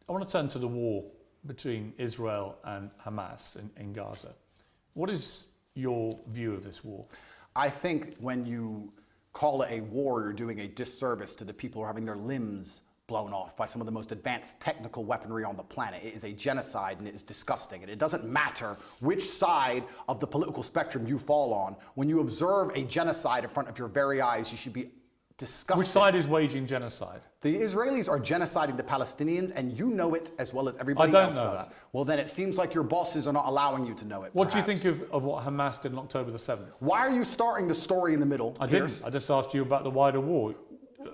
I want to turn to the war between Israel and Hamas in Gaza. What is your view of this war? I think when you call it a war, you're doing a disservice to the people who are having their limbs blown off by some of the most advanced technical weaponry on the planet. It is a genocide and it is disgusting. And it doesn't matter which side of the political spectrum you fall on. When you observe a genocide in front of your very eyes, you should be disgusted. Which side is waging genocide? The Israelis are genociding the Palestinians, and you know it as well as everybody else does. Well, then it seems like your bosses are not allowing you to know it. What do you think of what Hamas did on October the 7th? Why are you starting the story in the middle, Piers? I just asked you about the wider war.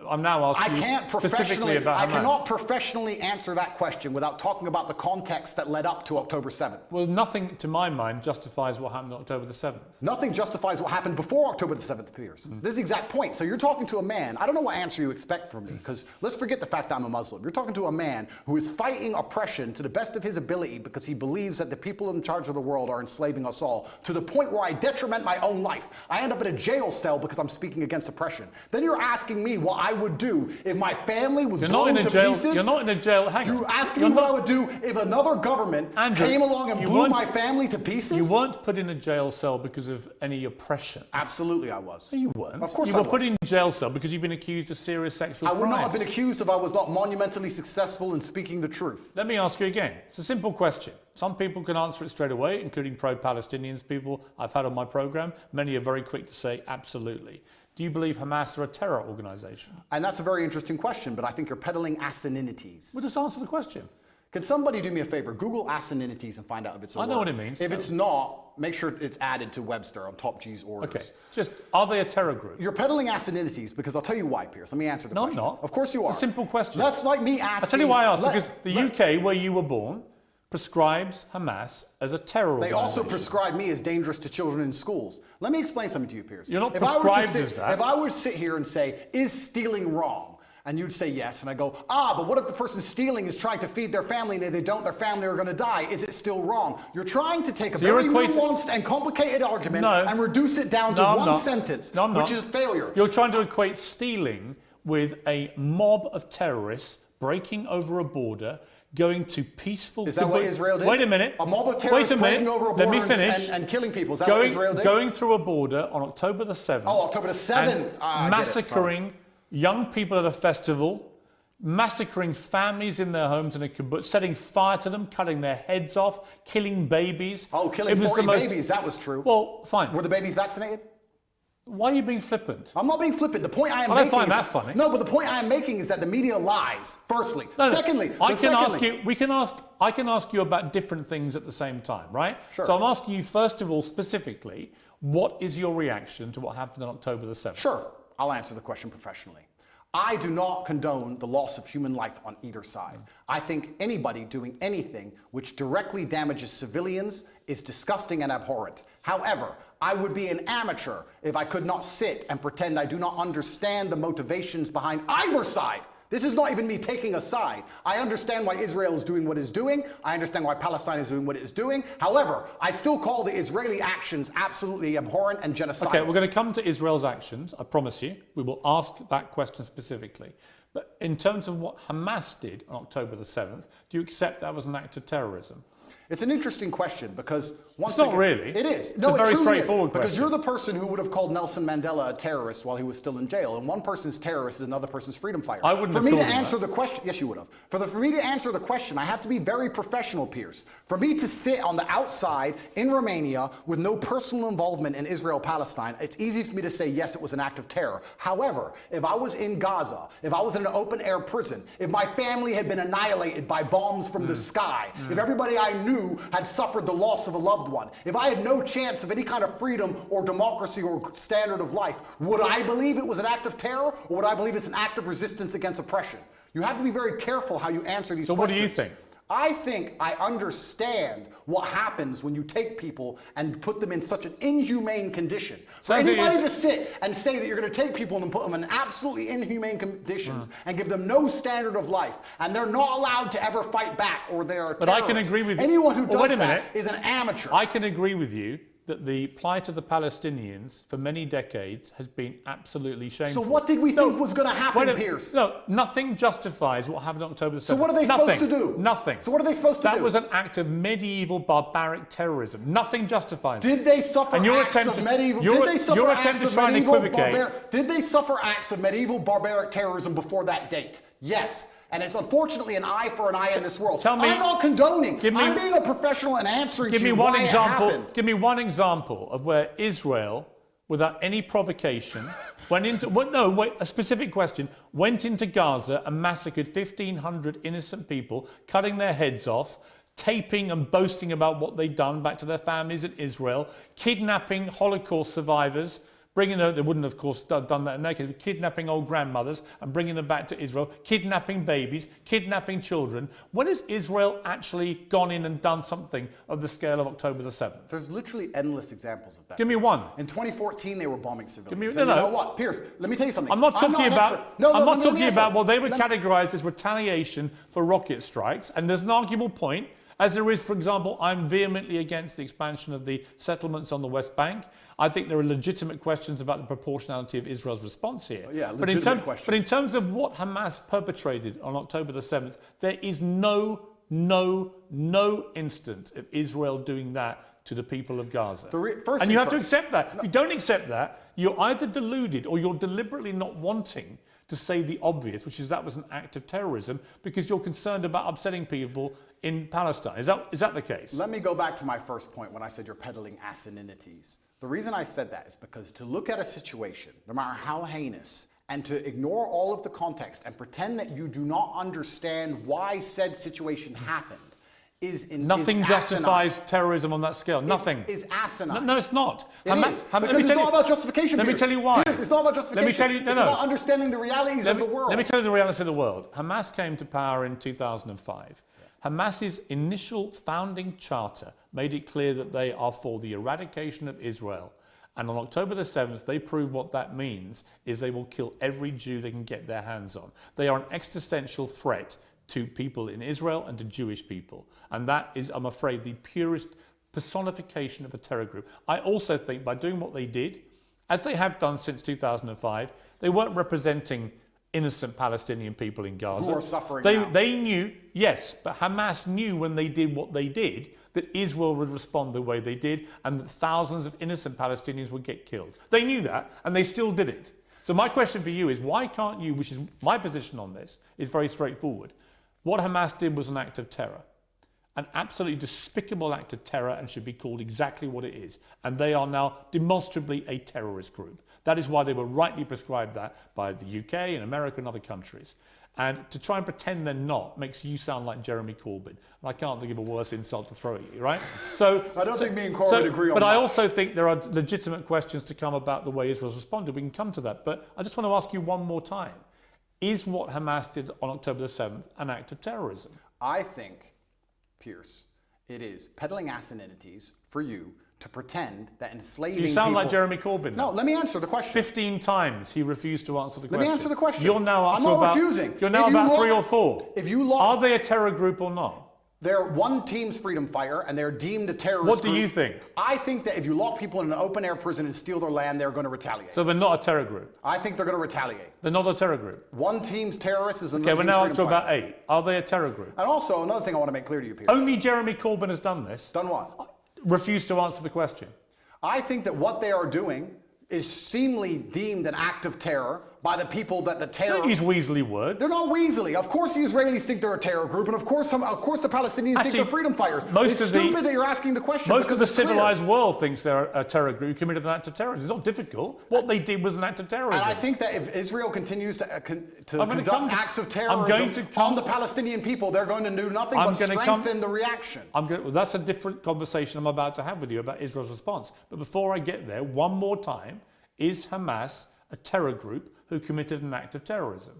I'm now asking you specifically about Hamas. I cannot professionally answer that question without talking about the context that led up to October 7th. Well, nothing, to my mind, justifies what happened on October the 7th. Nothing justifies what happened before October the 7th, Piers. This is the exact point. So you're talking to a man, I don't know what answer you expect from me, because let's forget the fact that I'm a Muslim. You're talking to a man who is fighting oppression to the best of his ability because he believes that the people in charge of the world are enslaving us all, to the point where I detriment my own life. I end up in a jail cell because I'm speaking against oppression. Then you're asking me what I would do if my family was blown to pieces. You're not in a jail. Hang on. You're asking me what I would do if another government came along and blew my family to pieces? You weren't put in a jail cell because of any oppression. Absolutely I was. No, you weren't. Of course you I were was. put in jail cell because you've been accused of serious sexual crimes. I would not have been accused if I was not monumentally successful in speaking the truth. Let me ask you again. It's a simple question. Some people can answer it straight away, including pro-Palestinians people I've had on my program. Many are very quick to say absolutely. Do you believe Hamas are a terror organization? And that's a very interesting question, but I think you're peddling asininities. Well, just answer the question. Can somebody do me a favor? Google asininities and find out if it's a word. I know what it means. If it's not, make sure it's added to Webster on Top G's orders. Okay. Just, are they a terror group? You're peddling asininities because I'll tell you why, Piers. Let me answer the question. No, I'm not. Of course you are. It's a simple question. That's like me asking... I'll tell you why I asked. Because the UK, where you were born, prescribes Hamas as a terror organization. They also prescribe me as dangerous to children in schools. Let me explain something to you, Piers. You're not prescribed as that. If I were to sit here and say, is stealing wrong? And you'd say yes, and I go, but what if the person stealing is trying to feed their family, and if they don't, their family are going to die? Is it still wrong? You're trying to take a very nuanced and complicated argument and reduce it down to one sentence, which is failure. You're trying to equate stealing with a mob of terrorists breaking over a border, going to peaceful... Is that what Israel did? Wait a minute. A mob of terrorists breaking over a border and killing people. Is that what Israel did? Going through a border on October the 7th. Oh, October the 7th. Massacring young people at a festival, massacring families in their homes in a kibbutz, setting fire to them, cutting their heads off, killing babies. Oh, killing 40 babies. That was true. Well, fine. Were the babies vaccinated? Why are you being flippant? I'm not being flippant. The point I am making... I don't find that funny. No, but the point I am making is that the media lies, firstly. Secondly... I can ask you about different things at the same time, right? Sure. So I'm asking you, first of all, specifically, what is your reaction to what happened on October the 7th? Sure. I'll answer the question professionally. I do not condone the loss of human life on either side. I think anybody doing anything which directly damages civilians is disgusting and abhorrent. However, I would be an amateur if I could not sit and pretend I do not understand the motivations behind either side. This is not even me taking a side. I understand why Israel is doing what it's doing. I understand why Palestine is doing what it's doing. However, I still call the Israeli actions absolutely abhorrent and genocidal. Okay, we're going to come to Israel's actions, I promise you. We will ask that question specifically. But in terms of what Hamas did on October the 7th, do you accept that was an act of terrorism? It's an interesting question because once again, not really. It is. No, it's a very straightforward question. Because you're the person who would have called Nelson Mandela a terrorist while he was still in jail, and one person's terrorist is another person's freedom fighter. I wouldn't have called him that. For me to answer the question, yes, you would have. For me to answer the question, I have to be very professional, Piers. For me to sit on the outside in Romania with no personal involvement in Israel-Palestine, it's easy for me to say yes, it was an act of terror. However, if I was in Gaza, if I was in an open-air prison, if my family had been annihilated by bombs from the sky, if everybody I knew had suffered the loss of a loved one, if I had no chance of any kind of freedom or democracy or standard of life, would I believe it was an act of terror, or would I believe it's an act of resistance against oppression? You have to be very careful how you answer these questions. So what do you think? I think I understand what happens when you take people and put them in such an inhumane condition. For anybody to sit and say that you're going to take people and put them in absolutely inhumane conditions and give them no standard of life, and they're not allowed to ever fight back, or they are terrorists. But I can agree with you. Anyone who does that is an amateur. I can agree with you that the plight of the Palestinians for many decades has been absolutely shameful. So what did we think was going to happen, Piers? No, nothing justifies what happened on October the 7th. So what are they supposed to do? Nothing. So what are they supposed to do? That was an act of medieval barbaric terrorism. Nothing justifies it. Did they suffer acts of medieval? Did they suffer acts of medieval barbaric? Did they suffer acts of medieval barbaric terrorism before that date? Yes. And it's unfortunately an eye for an eye in this world. Tell me, I'm not condoning. I'm being a professional and answering to you why it happened. Give me one example of where Israel, without any provocation, went into... a specific question. Went into Gaza and massacred 1,500 innocent people, cutting their heads off, taping and boasting about what they'd done back to their families in Israel, kidnapping Holocaust survivors, bringing them, they wouldn't of course done that in their case, but kidnapping old grandmothers and bringing them back to Israel, kidnapping babies, kidnapping children. When has Israel actually gone in and done something of the scale of October the 7th? There's literally endless examples of that. Give me one. In 2014, they were bombing civilians. You know what, Piers, let me tell you something. I'm not talking about what they were categorized as retaliation for rocket strikes, and there's an arguable point. As there is, for example, I'm vehemently against the expansion of the settlements on the West Bank. I think there are legitimate questions about the proportionality of Israel's response here. But in terms of what Hamas perpetrated on October the 7th, there is no instance of Israel doing that to the people of Gaza. And you have to accept that. If you don't accept that, you're either deluded or you're deliberately not wanting to say the obvious, which is that was an act of terrorism, because you're concerned about upsetting people in Palestine. Is that the case? Let me go back to my first point when I said you're peddling asininities. The reason I said that is because to look at a situation, no matter how heinous, and to ignore all of the context and pretend that you do not understand why said situation happened Nothing justifies terrorism on that scale. Nothing. Is asinine. No, it's not. Because it's not about justification. Let me tell you why. Piers, it's not about justification. Let me tell you, it's about understanding the realities of the world. Let me tell you the reality of the world. Hamas came to power in 2005. Hamas's initial founding charter made it clear that they are for the eradication of Israel. And on October the 7th, they proved what that means is they will kill every Jew they can get their hands on. They are an existential threat to people in Israel and to Jewish people. And that is, I'm afraid, the purest personification of a terror group. I also think by doing what they did, as they have done since 2005, they weren't representing innocent Palestinian people in Gaza. Who are suffering now. They knew, yes, but Hamas knew when they did what they did that Israel would respond the way they did and that thousands of innocent Palestinians would get killed. They knew that, and they still did it. So my question for you is, why can't you, which is my position on this, is very straightforward. What Hamas did was an act of terror, an absolutely despicable act of terror, and should be called exactly what it is. And they are now demonstrably a terrorist group. That is why they were rightly prescribed that by the UK and America and other countries. And to try and pretend they're not makes you sound like Jeremy Corbyn. And I can't think of a worse insult to throw at you, right? So I don't think me and Corbyn agree on that. But I also think there are legitimate questions to come about the way Israel's responded. We can come to that. But I just want to ask you one more time. Is what Hamas did on October the 7th an act of terrorism? I think, Piers, it is peddling asininities for you to pretend that enslaving people... You sound like Jeremy Corbyn. No, let me answer the question. 15 times he refused to answer the question. Let me answer the question. You're now up I'm to not about... refusing. You're now about 3 or 4. If you look... Are they a terror group or not? They're one team's freedom fighter, and they're deemed a terrorist What do group. you think? I think that if you lock people in an open-air prison and steal their land, they're going to retaliate. So they're not a terror group? I think they're going to retaliate. They're not a terror group? One team's terrorist is another team's freedom fighter. Okay, we're now up to about 8. Are they a terror group? And also, another thing I want to make clear to you, Piers. Only Jeremy Corbyn has done this. Done what? Refused to answer the question. I think that what they are doing is seemingly deemed an act of terror by the people that the terror... Don't use weaselly words. They're not weaselly. Of course the Israelis think they're a terror group, and of course the Palestinians think they're freedom fighters. It's stupid that you're asking the question. Most of the civilized world thinks they're a terror group who committed an act of terrorism. It's not difficult. What they did was an act of terrorism. And I think that if Israel continues to conduct acts of terrorism on the Palestinian people, they're going to do nothing but strengthen the reaction. Well, that's a different conversation I'm about to have with you about Israel's response. But before I get there, one more time, is Hamas a terror group who committed an act of terrorism?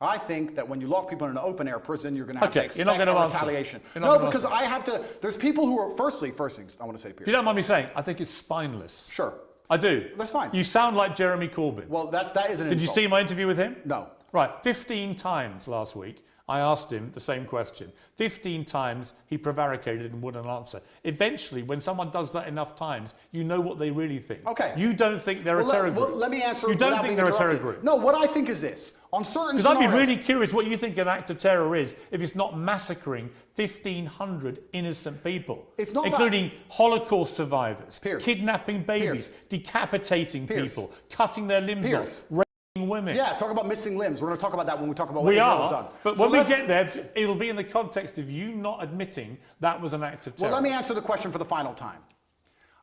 I think that when you lock people in an open-air prison, you're going to have to expect retaliation. No, because I have to... There's people who are... First things I want to say, Piers. If you don't mind me saying, I think it's spineless. Sure. I do. That's fine. You sound like Jeremy Corbyn. Well, that is an insult. Did you see my interview with him? No. Right. 15 times last week, I asked him the same question. 15 times he prevaricated and wouldn't answer. Eventually, when someone does that enough times, you know what they really think. Okay. You don't think they're a terror group. Well, let me answer. You don't without think being they're a terror interrupted. group. No, what I think is this. On certain Because I'd be scenarios, really curious what you think an act of terror is if it's not massacring 1,500 innocent people, It's not including Holocaust survivors, Pierce. kidnapping babies, Pierce. decapitating Pierce. people, cutting their limbs Pierce. off, raping women. Yeah, talk about missing limbs. We're going to talk about that when we talk about what We Israel are, have done. but So when we let's- get there, it'll be in the context of you not admitting that was an act of terror. Well, let me answer the question for the final time.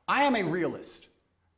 I am a realist.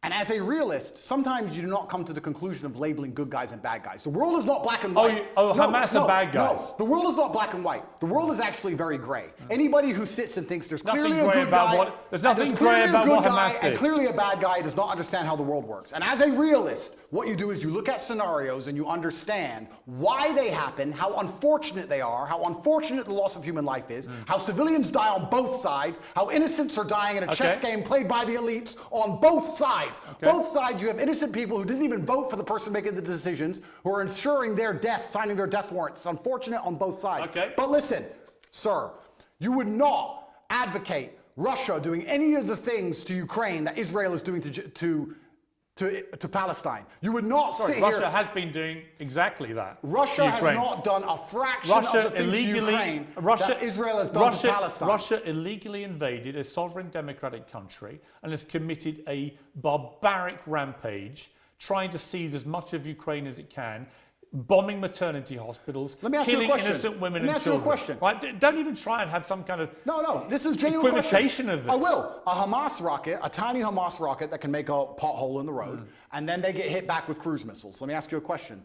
And as a realist, sometimes you do not come to the conclusion of labeling good guys and bad guys. The world is not black and white. Hamas are bad guys. No, the world is not black and white. The world is actually very gray. Anybody who sits and thinks there's Nothing clearly a grey good about guy, what- there's and nothing clearly grey a about good what guy Hamas and did. clearly a bad guy does not understand how the world works. And as a realist, what you do is you look at scenarios and you understand why they happen, how unfortunate they are, how unfortunate the loss of human life is, how civilians die on both sides, how innocents are dying in a chess game played by the elites on both sides. Both sides, you have innocent people who didn't even vote for the person making the decisions, who are ensuring their death, signing their death warrants. It's unfortunate on both sides. But listen, sir, you would not advocate Russia doing any of the things to Ukraine that Israel is doing to Palestine. You would not sit here. Russia has been doing exactly that. Russia has not done a fraction of the things to Ukraine that Israel has done to Palestine. Russia illegally invaded a sovereign democratic country and has committed a barbaric rampage, trying to seize as much of Ukraine as it can, bombing maternity hospitals, killing innocent women and children. Right? Don't even try and have some kind of this is genuine equivocation of this. I will. A Hamas rocket, a tiny Hamas rocket that can make a pothole in the road, and then they get hit back with cruise missiles. Let me ask you a question.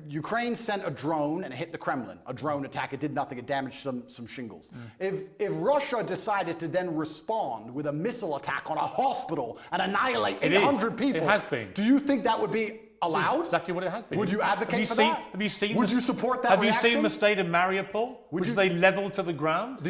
Ukraine sent a drone and it hit the Kremlin. A drone attack. It did nothing. It damaged some shingles. If Russia decided to then respond with a missile attack on a hospital and annihilate 800 people, it has been. Do you think that would be allowed? That's exactly what it has been. Would you advocate for that? Have you seen? Would you support that Have reaction? you seen the state of Mariupol, which they leveled to the ground?